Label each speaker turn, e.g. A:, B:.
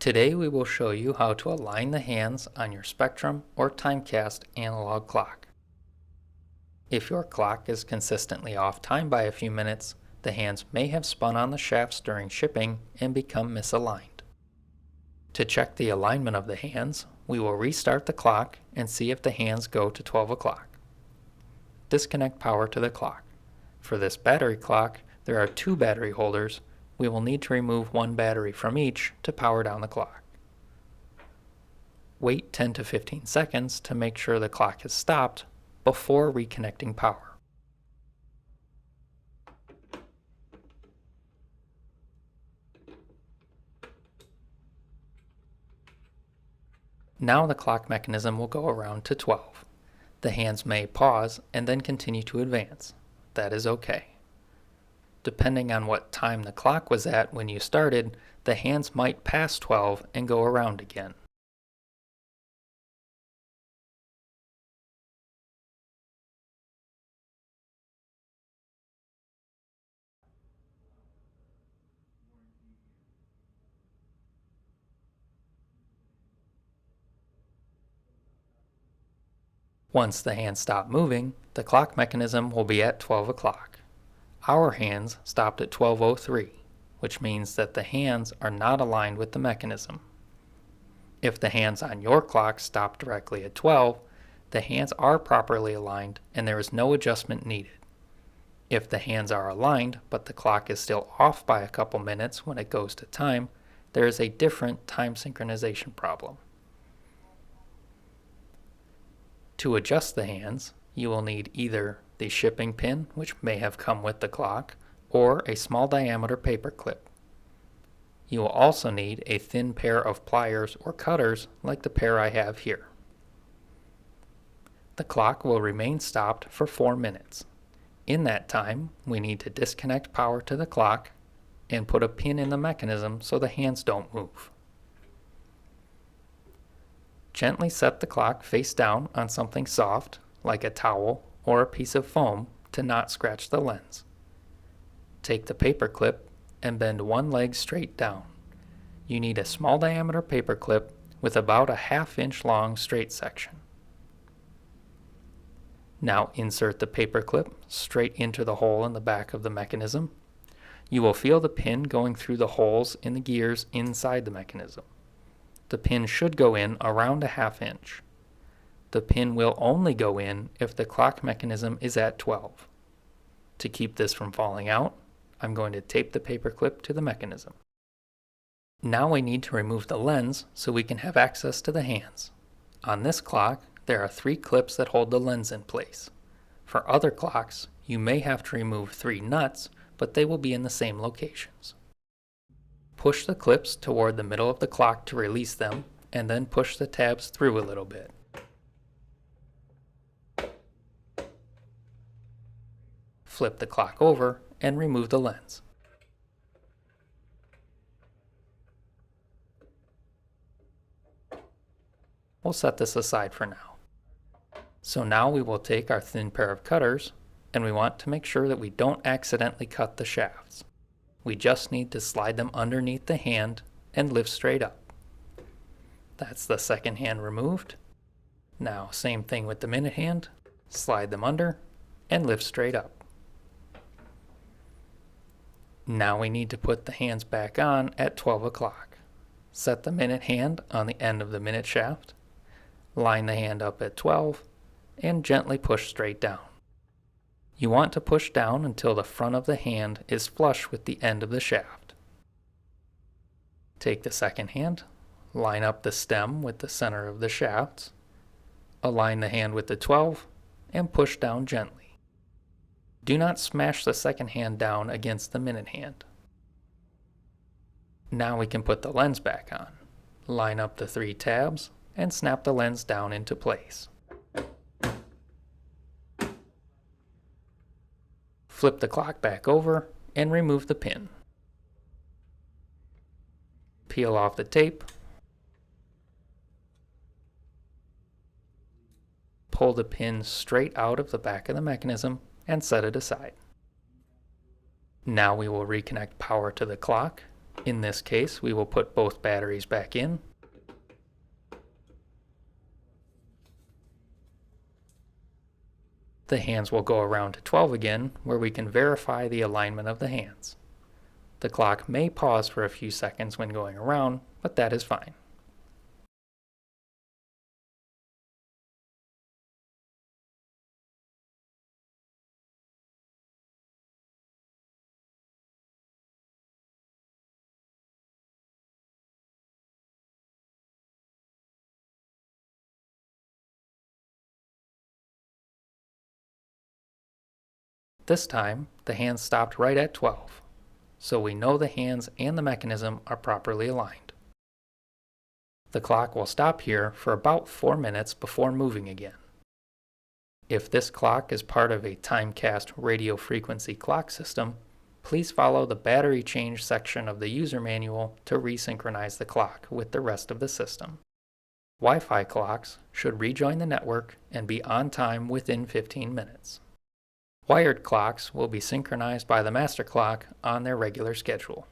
A: Today we will show you how to align the hands on your Spectrum or TimeCast analog clock. If your clock is consistently off time by a few minutes, the hands may have spun on the shafts during shipping and become misaligned. To check the alignment of the hands, we will restart the clock and see if the hands go to 12 o'clock. Disconnect power to the clock. For this battery clock, there are two battery holders. We will need to remove one battery from each to power down the clock. Wait 10 to 15 seconds to make sure the clock has stopped before reconnecting power. Now the clock mechanism will go around to 12. The hands may pause and then continue to advance. That is okay. Depending on what time the clock was at when you started, the hands might pass 12 and go around again. Once the hands stop moving, the clock mechanism will be at 12 o'clock. Our hands stopped at 12:03, which means that the hands are not aligned with the mechanism. If the hands on your clock stop directly at 12, the hands are properly aligned and there is no adjustment needed. If the hands are aligned but the clock is still off by a couple minutes when it goes to time, there is a different time synchronization problem. To adjust the hands, you will need either the shipping pin, which may have come with the clock, or a small diameter paper clip. You will also need a thin pair of pliers or cutters like the pair I have here. The clock will remain stopped for 4 minutes. In that time, we need to disconnect power to the clock and put a pin in the mechanism so the hands don't move. Gently set the clock face down on something soft, like a towel or a piece of foam, to not scratch the lens. Take the paper clip and bend one leg straight down. You need a small diameter paper clip with about a 1/2 inch long straight section. Now insert the paper clip straight into the hole in the back of the mechanism. You will feel the pin going through the holes in the gears inside the mechanism. The pin should go in around a 1/2 inch. The pin will only go in if the clock mechanism is at 12. To keep this from falling out, I'm going to tape the paper clip to the mechanism. Now we need to remove the lens so we can have access to the hands. On this clock, there are 3 clips that hold the lens in place. For other clocks, you may have to remove 3 nuts, but they will be in the same locations. Push the clips toward the middle of the clock to release them, and then push the tabs through a little bit. Flip the clock over and remove the lens. We'll set this aside for now. So now we will take our thin pair of cutters, and we want to make sure that we don't accidentally cut the shafts. We just need to slide them underneath the hand and lift straight up. That's the second hand removed. Now same thing with the minute hand. Slide them under and lift straight up. Now we need to put the hands back on at 12 o'clock. Set the minute hand on the end of the minute shaft. Line the hand up at 12 and gently push straight down. You want to push down until the front of the hand is flush with the end of the shaft. Take the second hand, line up the stem with the center of the shafts, align the hand with the 12, and push down gently. Do not smash the second hand down against the minute hand. Now we can put the lens back on. Line up the 3 tabs and snap the lens down into place. Flip the clock back over and remove the pin. Peel off the tape. Pull the pin straight out of the back of the mechanism and set it aside. Now we will reconnect power to the clock In this case, we will put both batteries back in. The hands will go around to 12 again, where we can verify the alignment of the hands. The clock may pause for a few seconds when going around, but that is fine. This time, the hands stopped right at 12, so we know the hands and the mechanism are properly aligned. The clock will stop here for about 4 minutes before moving again. If this clock is part of a TimeCast radio frequency clock system, please follow the battery change section of the user manual to resynchronize the clock with the rest of the system. Wi-Fi clocks should rejoin the network and be on time within 15 minutes. Wired clocks will be synchronized by the master clock on their regular schedule.